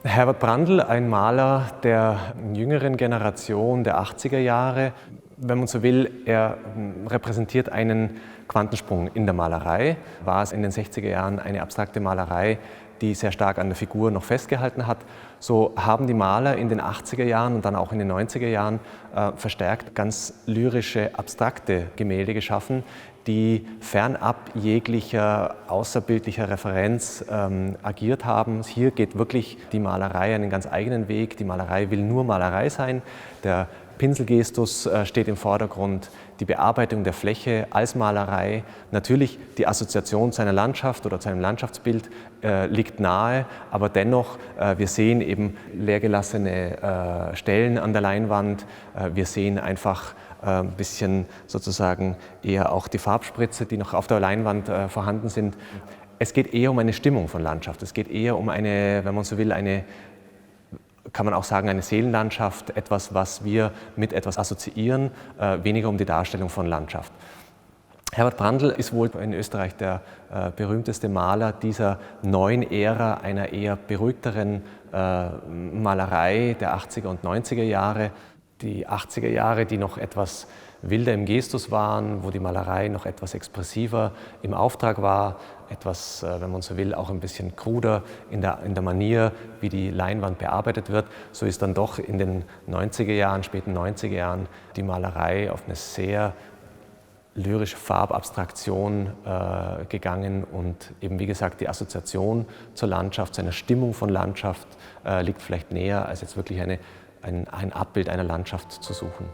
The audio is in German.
Herbert Brandl, ein Maler der jüngeren Generation der 80er Jahre. Wenn man so will, er repräsentiert einen Quantensprung in der Malerei. War es in den 60er Jahren eine abstrakte Malerei, die sehr stark an der Figur noch festgehalten hat, so haben die Maler in den 80er Jahren und dann auch in den 90er Jahren verstärkt ganz lyrische, abstrakte Gemälde geschaffen, die fernab jeglicher außerbildlicher Referenz agiert haben. Hier geht wirklich die Malerei einen ganz eigenen Weg. Die Malerei will nur Malerei sein. Der Pinselgestus steht im Vordergrund, die Bearbeitung der Fläche als Malerei. Natürlich die Assoziation zu einer Landschaft oder zu einem Landschaftsbild liegt nahe, aber dennoch, wir sehen eben leergelassene Stellen an der Leinwand. Wir sehen einfach ein bisschen sozusagen eher auch die Farbspritze, die noch auf der Leinwand vorhanden sind. Es geht eher um eine Stimmung von Landschaft. Es geht eher um eine, wenn man so will, kann man auch sagen, eine Seelenlandschaft, etwas, was wir mit etwas assoziieren, weniger um die Darstellung von Landschaft. Herbert Brandl ist wohl in Österreich der berühmteste Maler dieser neuen Ära, einer eher beruhigteren Malerei der 80er und 90er Jahre. Die 80er Jahre, die noch etwas wilder im Gestus waren, wo die Malerei noch etwas expressiver im Auftrag war, etwas, wenn man so will, auch ein bisschen kruder in der Manier, wie die Leinwand bearbeitet wird. So ist dann doch in den 90er Jahren, späten 90er Jahren die Malerei auf eine sehr lyrische Farbabstraktion gegangen und eben wie gesagt die Assoziation zur Landschaft, zu einer Stimmung von Landschaft liegt vielleicht näher als jetzt wirklich ein Abbild einer Landschaft zu suchen.